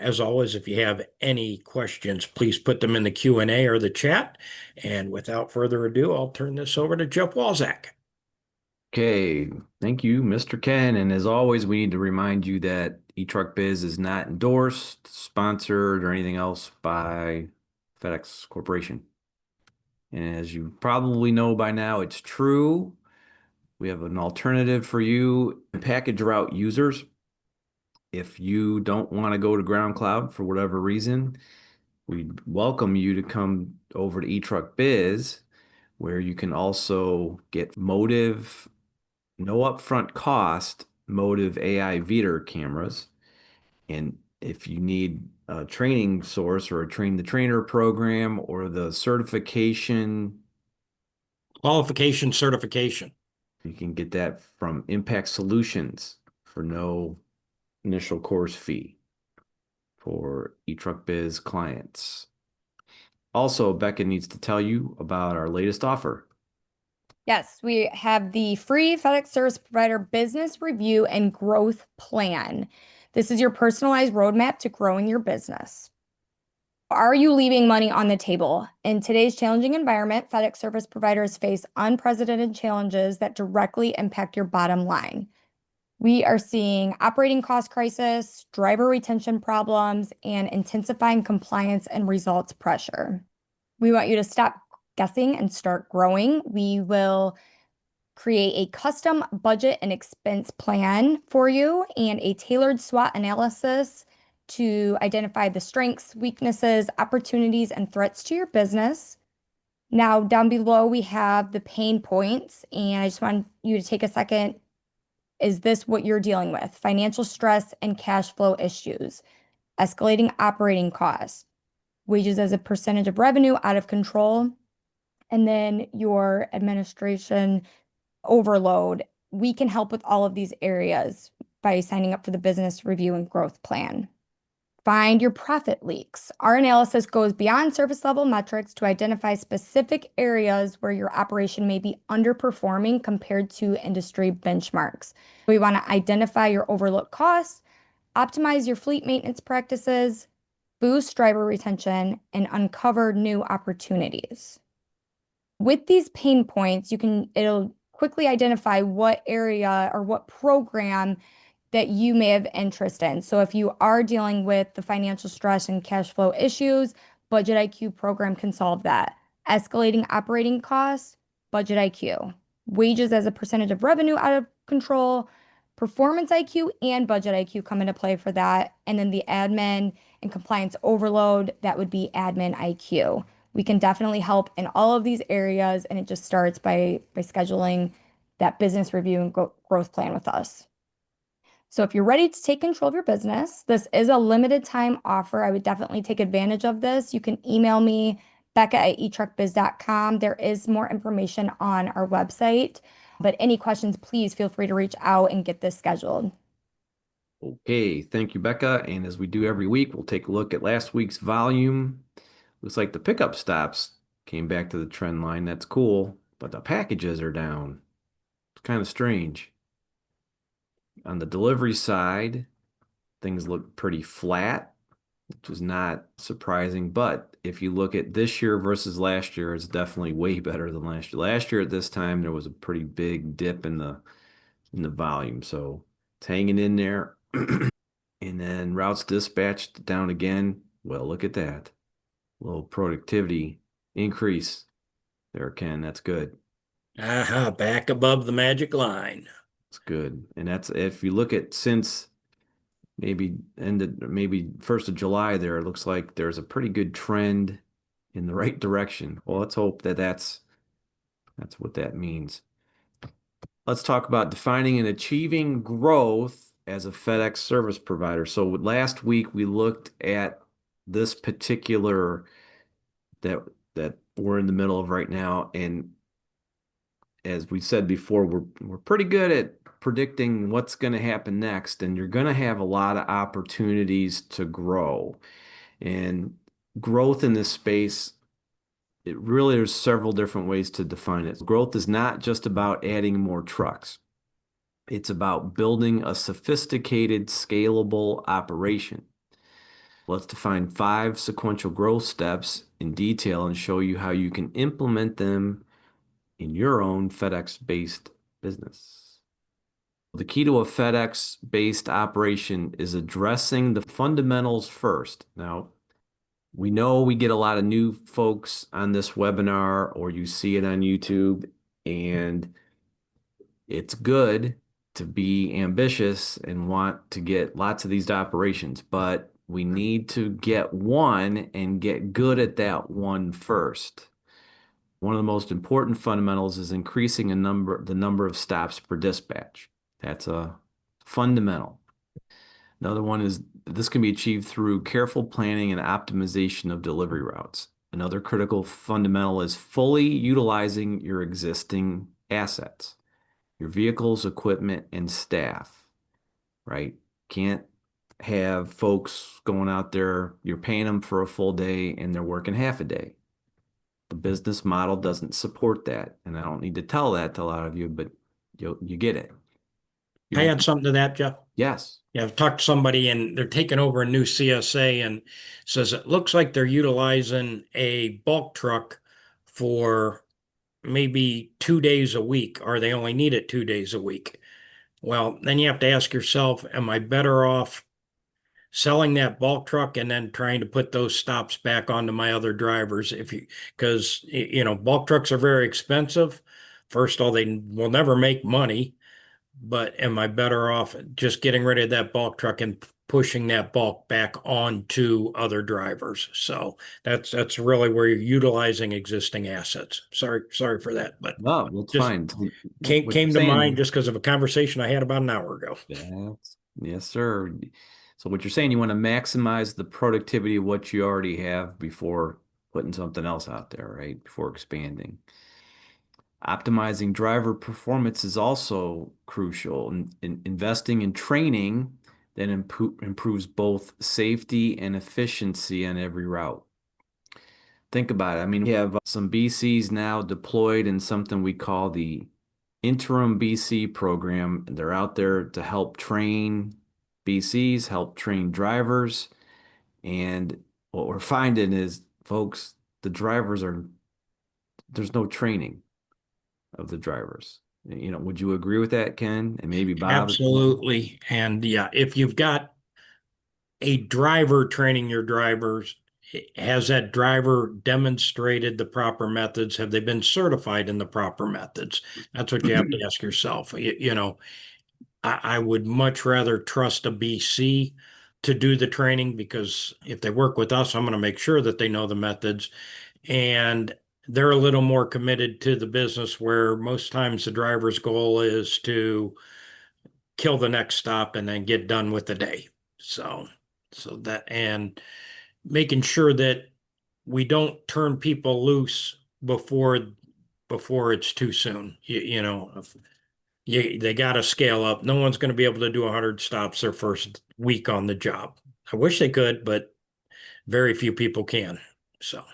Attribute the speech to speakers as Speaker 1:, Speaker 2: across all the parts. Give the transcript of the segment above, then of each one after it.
Speaker 1: As always, if you have any questions, please put them in the Q&A or the chat. And without further ado, I'll turn this over to Jeff Walzak.
Speaker 2: Okay, thank you, Mr. Ken. And as always, we need to remind you that eTruck Biz is not endorsed, sponsored, or anything else by FedEx Corporation. And as you probably know by now, it's true. We have an alternative for you, package route users. If you don't want to go to Ground Cloud for whatever reason, we welcome you to come over to eTruck Biz, where you can also get Motive no upfront cost Motive AI Veeder cameras. And if you need a training source or a train the trainer program or the certification,
Speaker 1: Qualification certification.
Speaker 2: you can get that from Impact Solutions for no initial course fee for eTruck Biz clients. Also, Becca needs to tell you about our latest offer.
Speaker 3: Yes, we have the free FedEx Service Provider Business Review and Growth Plan. This is your personalized roadmap to growing your business. Are you leaving money on the table? In today's challenging environment, FedEx service providers face unprecedented challenges that directly impact your bottom line. We are seeing operating cost crisis, driver retention problems, and intensifying compliance and results pressure. We want you to stop guessing and start growing. We will create a custom budget and expense plan for you and a tailored SWOT analysis to identify the strengths, weaknesses, opportunities, and threats to your business. Now, down below, we have the pain points, and I just want you to take a second. Is this what you're dealing with? Financial stress and cash flow issues, escalating operating costs, wages as a percentage of revenue out of control, and then your administration overload. We can help with all of these areas by signing up for the business review and growth plan. Find your profit leaks. Our analysis goes beyond service level metrics to identify specific areas where your operation may be underperforming compared to industry benchmarks. We want to identify your overlooked costs, optimize your fleet maintenance practices, boost driver retention, and uncover new opportunities. With these pain points, it'll quickly identify what area or what program that you may have interest in. So if you are dealing with the financial stress and cash flow issues, Budget IQ program can solve that. Escalating operating costs, Budget IQ. Wages as a percentage of revenue out of control, Performance IQ and Budget IQ come into play for that. And then the admin and compliance overload, that would be Admin IQ. We can definitely help in all of these areas, and it just starts by scheduling that business review and growth plan with us. So if you're ready to take control of your business, this is a limited time offer. I would definitely take advantage of this. You can email me, Becca@etruckbiz.com. There is more information on our website, but any questions, please feel free to reach out and get this scheduled.
Speaker 2: Okay, thank you, Becca. And as we do every week, we'll take a look at last week's volume. Looks like the pickup stops came back to the trend line. That's cool, but the packages are down. It's kind of strange. On the delivery side, things look pretty flat, which is not surprising. But if you look at this year versus last year, it's definitely way better than last year. Last year at this time, there was a pretty big dip in the volume, so it's hanging in there. And then routes dispatched down again. Well, look at that. Little productivity increase there, Ken. That's good.
Speaker 1: Aha, back above the magic line.
Speaker 2: It's good. And that's if you look at since maybe 1st of July there, it looks like there's a pretty good trend in the right direction. Well, let's hope that that's what that means. Let's talk about defining and achieving growth as a FedEx service provider. So last week we looked at this particular that that we're in the middle of right now, and as we said before, we're pretty good at predicting what's going to happen next, and you're going to have a lot of opportunities to grow. And growth in this space, it really there's several different ways to define it. Growth is not just about adding more trucks. It's about building a sophisticated, scalable operation. Let's define 5 sequential growth steps in detail and show you how you can implement them in your own FedEx-based business. The key to a FedEx-based operation is addressing the fundamentals first. Now, we know we get a lot of new folks on this webinar, or you see it on YouTube, and it's good to be ambitious and want to get lots of these operations, but we need to get one and get good at that one first. One of the most important fundamentals is increasing the number of stops per dispatch. That's a fundamental. Another one is this can be achieved through careful planning and optimization of delivery routes. Another critical fundamental is fully utilizing your existing assets, your vehicles, equipment, and staff, right? Can't have folks going out there, you're paying them for a full day and they're working half a day. The business model doesn't support that. And I don't need to tell that to a lot of you, but you get it.
Speaker 1: I add something to that, Jeff.
Speaker 2: Yes.
Speaker 1: Yeah, I've talked to somebody and they're taking over a new CSA and says it looks like they're utilizing a bulk truck for maybe 2 days a week, or they only need it 2 days a week. Well, then you have to ask yourself, am I better off selling that bulk truck and then trying to put those stops back onto my other drivers? Because bulk trucks are very expensive. First of all, they will never make money. But am I better off just getting rid of that bulk truck and pushing that bulk back onto other drivers? So that's really where you're utilizing existing assets. Sorry for that, but
Speaker 2: No, that's
Speaker 1: just
Speaker 2: fine.
Speaker 1: came
Speaker 2: What you're
Speaker 1: came to mind
Speaker 2: saying,
Speaker 1: just because of a conversation I had about an hour ago.
Speaker 2: yes, sir. So what you're saying, you want to maximize the productivity of what you already have before putting something else out there, right? Before expanding. Optimizing driver performance is also crucial. Investing in training that improves both safety and efficiency on every route. Think about it. I mean, we have some BCs now deployed in something we call the interim BC program. They're out there to help train BCs, help train drivers. And what we're finding is, folks, there's no training of the drivers. Would you agree with that, Ken? And maybe Bob?
Speaker 1: Absolutely. And yeah, if you've got a driver training your drivers, has that driver demonstrated the proper methods? Have they been certified in the proper methods? That's what you have to ask yourself. I would much rather trust a BC to do the training, because if they work with us, I'm going to make sure that they know the methods and they're a little more committed to the business, where most times the driver's goal is to kill the next stop and then get done with the day. So that, and making sure that we don't turn people loose before it's too soon. They got to scale up. No one's going to be able to do 100 stops their first week on the job. I wish they could, but very few people can. So,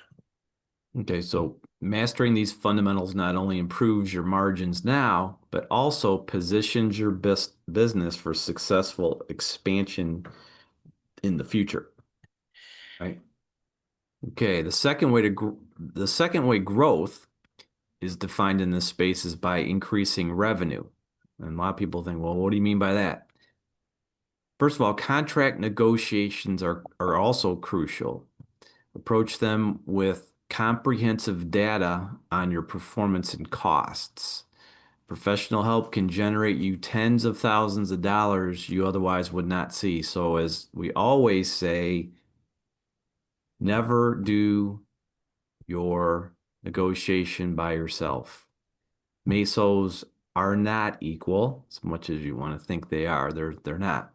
Speaker 2: Okay, so mastering these fundamentals not only improves your margins now, but also positions your best business for successful expansion in the future. Right? Okay, the second way growth is defined in this space is by increasing revenue. And a lot of people think, well, what do you mean by that? First of all, contract negotiations are also crucial. Approach them with comprehensive data on your performance and costs. Professional help can generate you tens of thousands of dollars you otherwise would not see. So as we always say, never do your negotiation by yourself. Mesos are not equal as much as you want to think they are. They're not.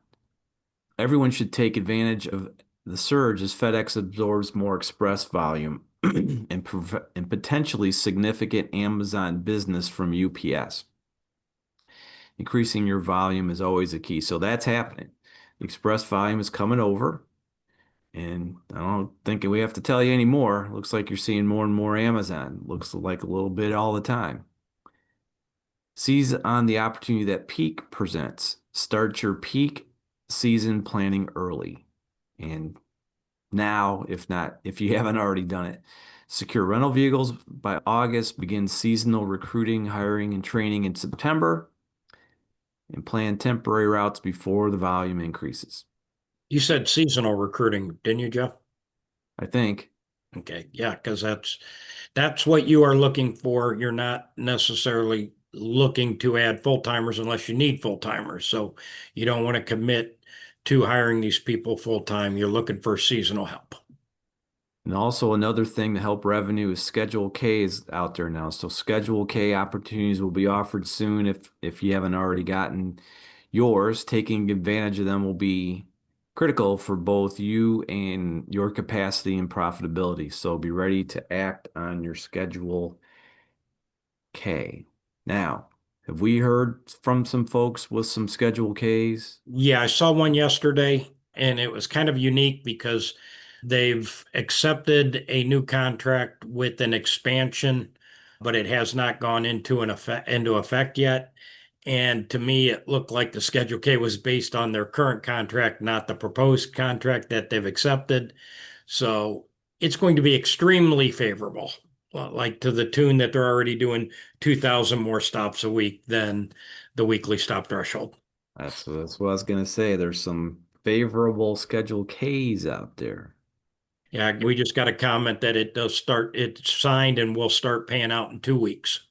Speaker 2: Everyone should take advantage of the surge as FedEx absorbs more express volume and potentially significant Amazon business from UPS. Increasing your volume is always a key. So that's happening. The express volume is coming over. And I don't think we have to tell you anymore. Looks like you're seeing more and more Amazon. Looks like a little bit all the time. Seize on the opportunity that peak presents. Start your peak season planning early. And now, if you haven't already done it. Secure rental vehicles by August, begin seasonal recruiting, hiring, and training in September, and plan temporary routes before the volume increases.
Speaker 1: You said seasonal recruiting, didn't you, Jeff?
Speaker 2: I think.
Speaker 1: Okay, yeah, because that's what you are looking for. You're not necessarily looking to add full-timers unless you need full-timers. So you don't want to commit to hiring these people full-time. You're looking for seasonal help.
Speaker 2: And also another thing to help revenue is Schedule K is out there now. So Schedule K opportunities will be offered soon if you haven't already gotten yours. Taking advantage of them will be critical for both you and your capacity and profitability. So be ready to act on your Schedule K. Now, have we heard from some folks with some Schedule Ks?
Speaker 1: Yeah, I saw one yesterday and it was kind of unique because they've accepted a new contract with an expansion, but it has not gone into effect yet. And to me, it looked like the Schedule K was based on their current contract, not the proposed contract that they've accepted. So it's going to be extremely favorable, like to the tune that they're already doing 2,000 more stops a week than the weekly stop threshold.
Speaker 2: That's what I was gonna say. There's some favorable Schedule Ks out there.
Speaker 1: Yeah, we just got a comment that it's signed and will start paying out in 2 weeks.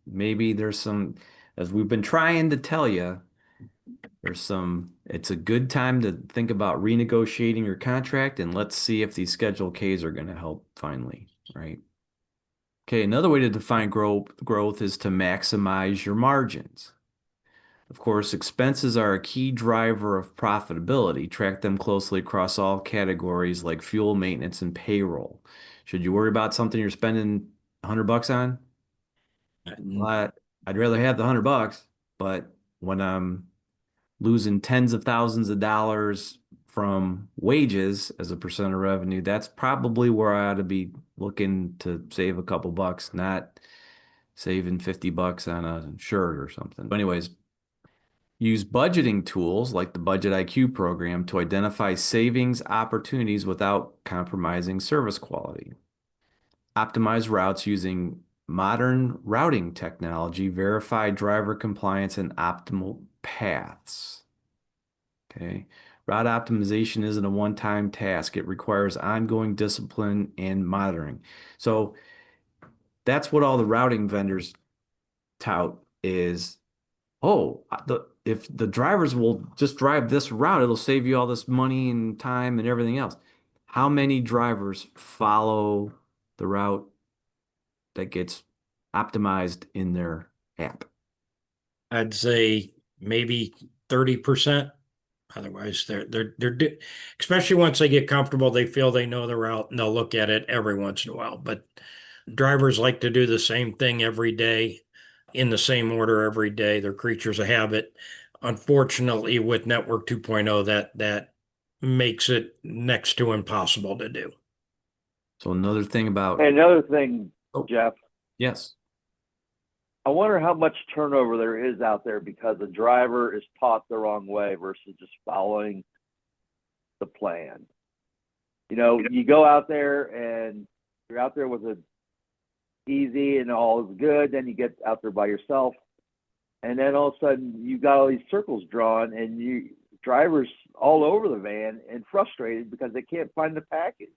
Speaker 2: Maybe there's some, as we've been trying to tell you, it's a good time to think about renegotiating your contract and let's see if these Schedule Ks are going to help finally, right? Okay, another way to define growth is to maximize your margins. Of course, expenses are a key driver of profitability. Track them closely across all categories like fuel, maintenance, and payroll. Should you worry about something you're spending $100 on? Well, I'd rather have the $100, but when I'm losing tens of thousands of dollars from wages as a percent of revenue, that's probably where I ought to be looking to save a couple bucks, not saving $50 on a shirt or something. But anyways, use budgeting tools like the Budget IQ program to identify savings opportunities without compromising service quality. Optimize routes using modern routing technology, verify driver compliance, and optimal paths. Okay. Route optimization isn't a one-time task. It requires ongoing discipline and monitoring. So that's what all the routing vendors tout is, oh, if the drivers will just drive this route, it'll save you all this money and time and everything else. How many drivers follow the route that gets optimized in their app?
Speaker 1: I'd say maybe 30%. Otherwise, especially once they get comfortable, they feel they know the route and they'll look at it every once in a while. But drivers like to do the same thing every day in the same order every day. They're creatures of habit. Unfortunately, with Network 2.0, that makes it next to impossible to do.
Speaker 2: So another thing about,
Speaker 4: Another thing,
Speaker 2: oh,
Speaker 4: Jeff,
Speaker 2: yes,
Speaker 4: I wonder how much turnover there is out there because the driver is taught the wrong way versus just following the plan. You know, you go out there and you're out there with it easy and all is good. Then you get out there by yourself, and then all of a sudden you got all these circles drawn, and you drivers all over the van and frustrated because they can't find the package.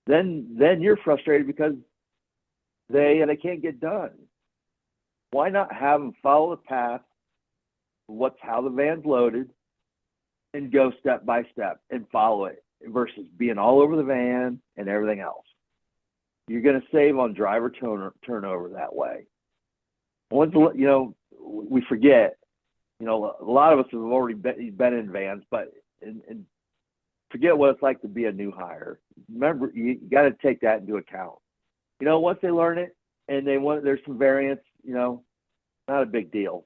Speaker 4: Then you're frustrated because they can't get done. Why not have them follow the path, how the van's loaded, and go step by step and follow it versus being all over the van and everything else. You're going to save on driver turnover that way. Once, you know, we forget, you know, a lot of us have already been in vans, but and forget what it's like to be a new hire. Remember, you got to take that into account. You know, once they learn it and there's some variance, you know, not a big deal.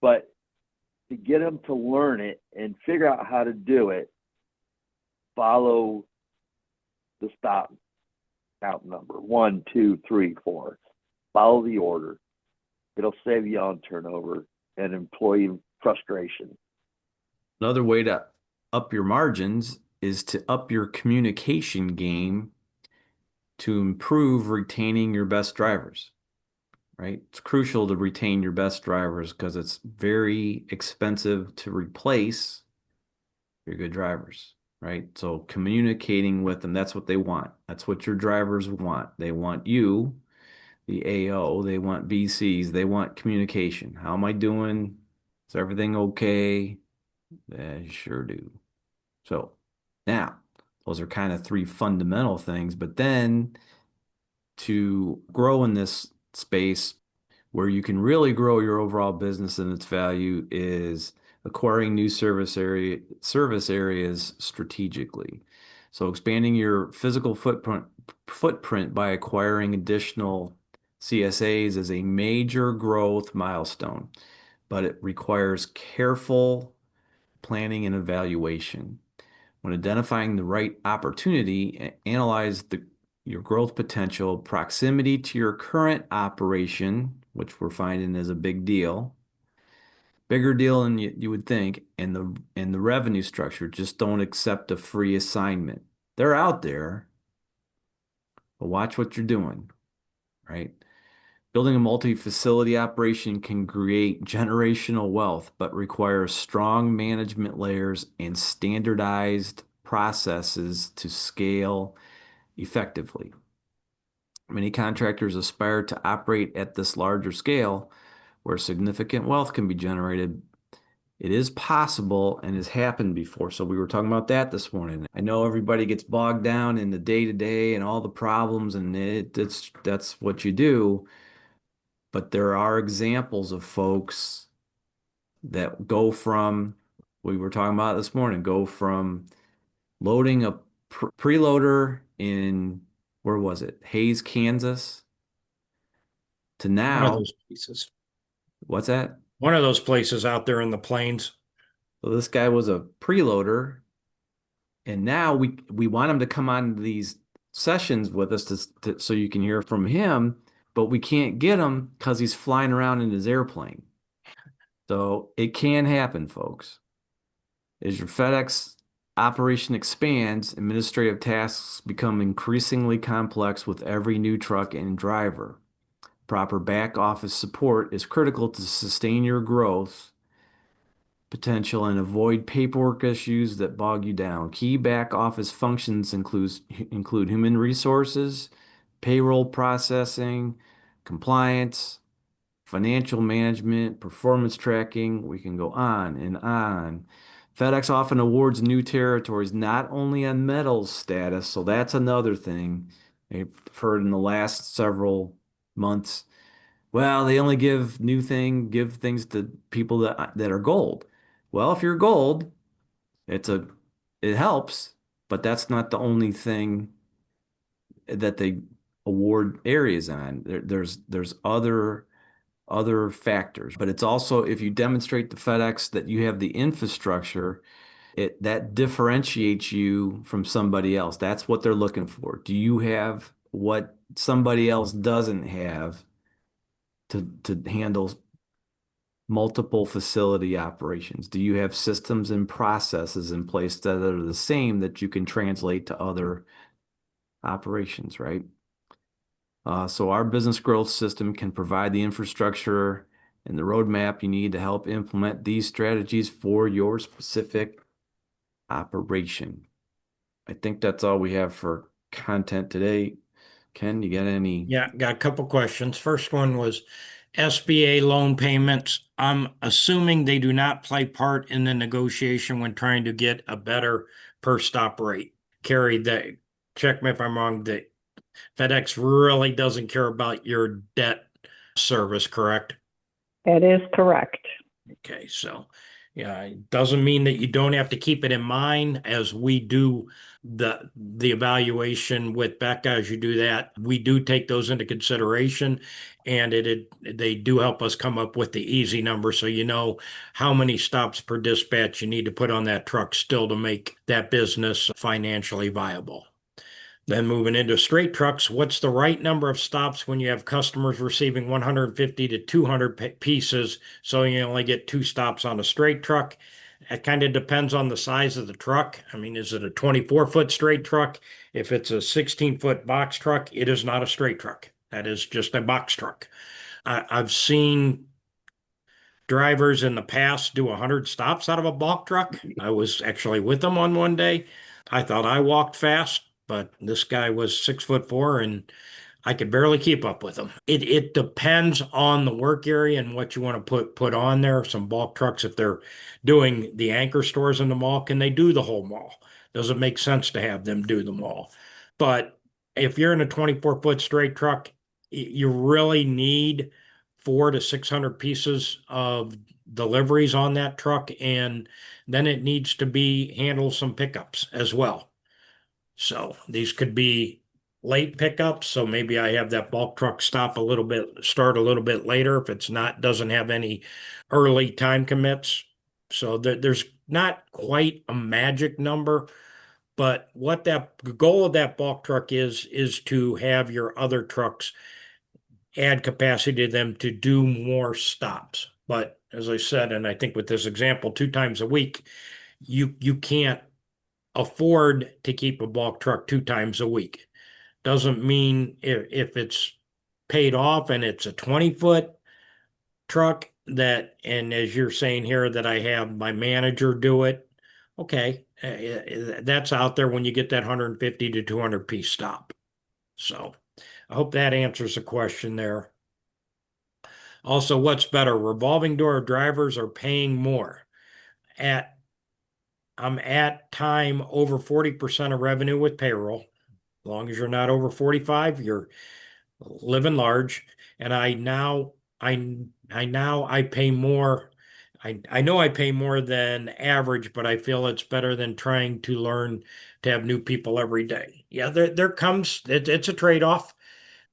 Speaker 4: But to get them to learn it and figure out how to do it, follow the stop count number 1, 2, 3, 4. Follow the order. It'll save you on turnover and employee frustration.
Speaker 2: another way to up your margins is to up your communication game to improve retaining your best drivers, right? It's crucial to retain your best drivers because it's very expensive to replace your good drivers, right? So communicating with them, that's what they want. That's what your drivers want. They want you, the AO, they want BCs, they want communication. How am I doing? Is everything okay? They sure do. So now, those are kind of three fundamental things, but then to grow in this space where you can really grow your overall business and its value is acquiring new service areas strategically. So expanding your physical footprint by acquiring additional CSAs is a major growth milestone, but it requires careful planning and evaluation. When identifying the right opportunity, analyze your growth potential, proximity to your current operation, which we're finding is a bigger deal than you would think, and the revenue structure. Just don't accept a free assignment. They're out there, but watch what you're doing, right? Building a multi-facility operation can create generational wealth, but requires strong management layers and standardized processes to scale effectively. Many contractors aspire to operate at this larger scale where significant wealth can be generated. It is possible and has happened before. So we were talking about that this morning. I know everybody gets bogged down in the day-to-day and all the problems, and that's what you do. But there are examples of folks that go from, we were talking about this morning, go from loading a preloader in, where was it? Hayes, Kansas, to
Speaker 1: One of
Speaker 2: now,
Speaker 1: those places.
Speaker 2: what's that?
Speaker 1: One of those places out there in the plains.
Speaker 2: So this guy was a preloader, and now we want him to come on these sessions with us so you can hear from him, but we can't get him because he's flying around in his airplane. So it can happen, folks. As your FedEx operation expands, administrative tasks become increasingly complex with every new truck and driver. Proper back office support is critical to sustain your growth potential and avoid paperwork issues that bog you down. Key back office functions include human resources, payroll processing, compliance, financial management, performance tracking. We can go on and on. FedEx often awards new territories not only on metals status, so that's another thing I've heard in the last several months. Well, they only give things to people that are gold. Well, if you're gold, it helps, but that's not the only thing that they award areas on. There's other factors, but it's also if you demonstrate to FedEx that you have the infrastructure, that differentiates you from somebody else. That's what they're looking for. Do you have what somebody else doesn't have to handle multiple facility operations? Do you have systems and processes in place that are the same that you can translate to other operations, right? So our business growth system can provide the infrastructure and the roadmap you need to help implement these strategies for your specific operation. I think that's all we have for content today. Ken, you got any?
Speaker 1: Yeah, got a couple questions. First one was SBA loan payments. I'm assuming they do not play part in the negotiation when trying to get a better per stop rate. Carrie, check me if I'm wrong, that FedEx really doesn't care about your debt service, correct?
Speaker 5: That is correct.
Speaker 1: Okay, so yeah, it doesn't mean that you don't have to keep it in mind as we do the evaluation with Becca. As you do that, we do take those into consideration, and they do help us come up with the easy number, so you know how many stops per dispatch you need to put on that truck still to make that business financially viable. Then moving into straight trucks, what's the right number of stops when you have customers receiving 150 to 200 pieces, so you only get 2 stops on a straight truck? It kind of depends on the size of the truck. I mean, is it a 24-foot straight truck? If it's a 16-foot box truck, it is not a straight truck. That is just a box truck. I've seen drivers in the past do 100 stops out of a bulk truck. I was actually with them on one day. I thought I walked fast, but this guy was 6'4" and I could barely keep up with him. It depends on the work area and what you want to put on there. Some bulk trucks, if they're doing the anchor stores in the mall, can they do the whole mall? Does it make sense to have them do the mall? But if you're in a 24-foot straight truck, you really need 400 to 600 pieces of deliveries on that truck, and then it needs to be handle some pickups as well. So these could be late pickups. So maybe I have that bulk truck start a little bit later if it's not, doesn't have any early time commits. So there's not quite a magic number, but what that goal of that bulk truck is to have your other trucks add capacity to them to do more stops. But as I said, and I think with this example, 2 times a week, you can't afford to keep a bulk truck 2 times a week. Doesn't mean if it's paid off and it's a 20-foot truck that, and as you're saying here, that I have my manager do it. Okay, that's out there when you get that 150 to 200 piece stop. So I hope that answers the question there. Also, what's better, revolving door drivers or paying more? I'm at time over 40% of revenue with payroll. As long as you're not over 45, you're living large. And I pay more. I know I pay more than average, but I feel it's better than trying to learn to have new people every day. Yeah, there comes, it's a trade-off.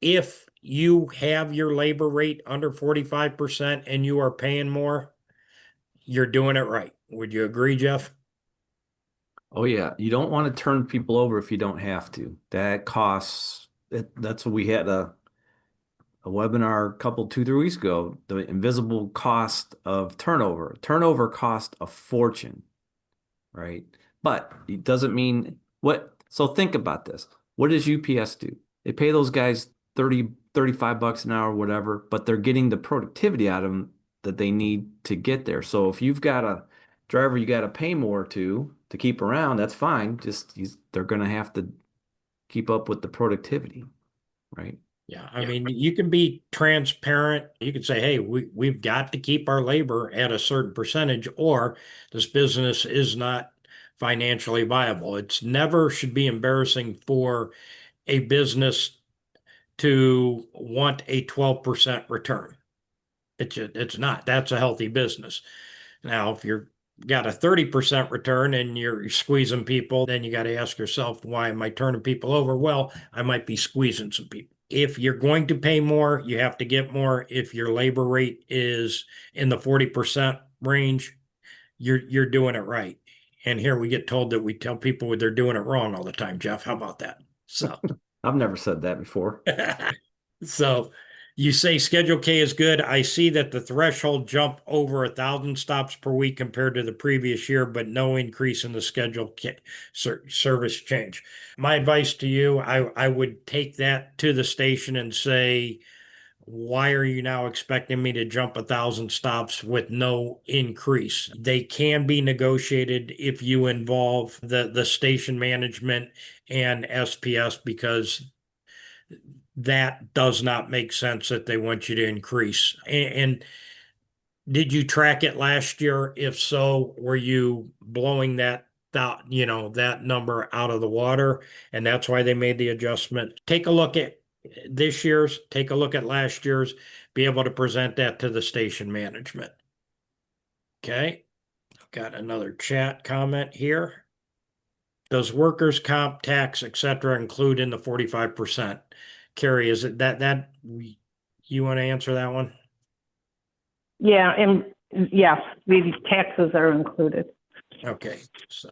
Speaker 1: If you have your labor rate under 45% and you are paying more, you're doing it right. Would you agree, Jeff?
Speaker 2: Oh yeah, you don't want to turn people over if you don't have to. That costs. That's what we had a webinar a couple 2, 3 weeks ago. The invisible cost of turnover. Turnover cost a fortune, right? But it doesn't mean what. So think about this. What does UPS do? They pay those guys 30, 35 bucks an hour, whatever, but they're getting the productivity out of them that they need to get there. So if you've got a driver you got to pay more to keep around, that's fine. Just they're going to have to keep up with the productivity, right?
Speaker 1: Yeah, I mean, you can be transparent. You can say, hey, we've got to keep our labor at a certain percentage, or this business is not financially viable. It's never should be embarrassing for a business to want a 12% return. It's not. That's a healthy business. Now, if you're got a 30% return and you're squeezing people, then you got to ask yourself, why am I turning people over? Well, I might be squeezing some people. If you're going to pay more, you have to get more. If your labor rate is in the 40% range, you're doing it right. And here we get told that we tell people they're doing it wrong all the time, Jeff. How about that? So
Speaker 2: I've never said that before.
Speaker 1: So you say Schedule K is good. I see that the threshold jumped over 1,000 stops per week compared to the previous year, but no increase in the Schedule K service change. My advice to you, I would take that to the station and say, why are you now expecting me to jump 1,000 stops with no increase? They can be negotiated if you involve the station management and SPS, because that does not make sense that they want you to increase. And did you track it last year? If so, were you blowing that number out of the water? And that's why they made the adjustment. Take a look at this year's, take a look at last year's, be able to present that to the station management. Okay. I've got another chat comment here. Does workers' comp, tax, etc. include in the 45%? Carrie, is it that you want to answer that one?
Speaker 5: Yeah, and yes, the taxes are included.
Speaker 1: Okay, so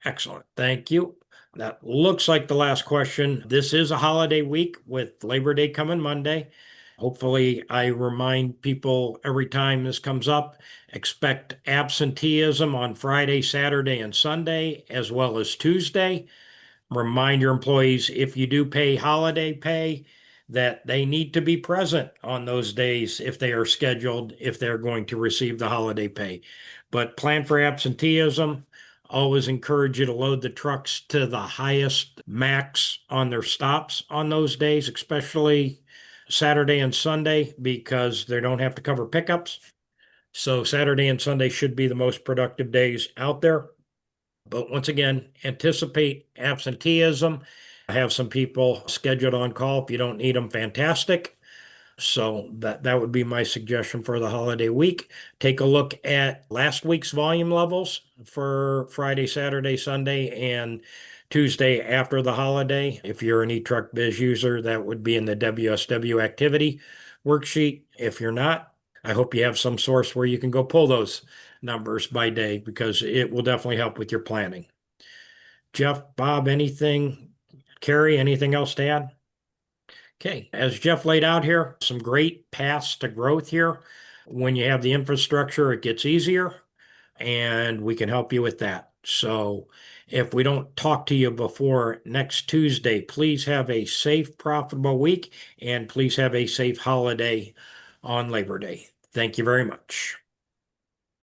Speaker 1: excellent. Thank you. That looks like the last question. This is a holiday week with Labor Day coming Monday. Hopefully, I remind people every time this comes up, expect absenteeism on Friday, Saturday, and Sunday, as well as Tuesday. Remind your employees, if you do pay holiday pay, that they need to be present on those days if they are scheduled, if they're going to receive the holiday pay. But plan for absenteeism. Always encourage you to load the trucks to the highest max on their stops on those days, especially Saturday and Sunday, because they don't have to cover pickups. So Saturday and Sunday should be the most productive days out there. But once again, anticipate absenteeism. I have some people scheduled on call. If you don't need them, fantastic. So that would be my suggestion for the holiday week. Take a look at last week's volume levels for Friday, Saturday, Sunday, and Tuesday after the holiday. If you're an eTruck Biz user, that would be in the WSW activity worksheet. If you're not, I hope you have some source where you can go pull those numbers by day, because it will definitely help with your planning. Jeff, Bob, anything? Carrie, anything else to add? Okay, as Jeff laid out here, some great paths to growth here. When you have the infrastructure, it gets easier, and we can help you with that. So if we don't talk to you before next Tuesday, please have a safe, profitable week, and please have a safe holiday on Labor Day. Thank you very much.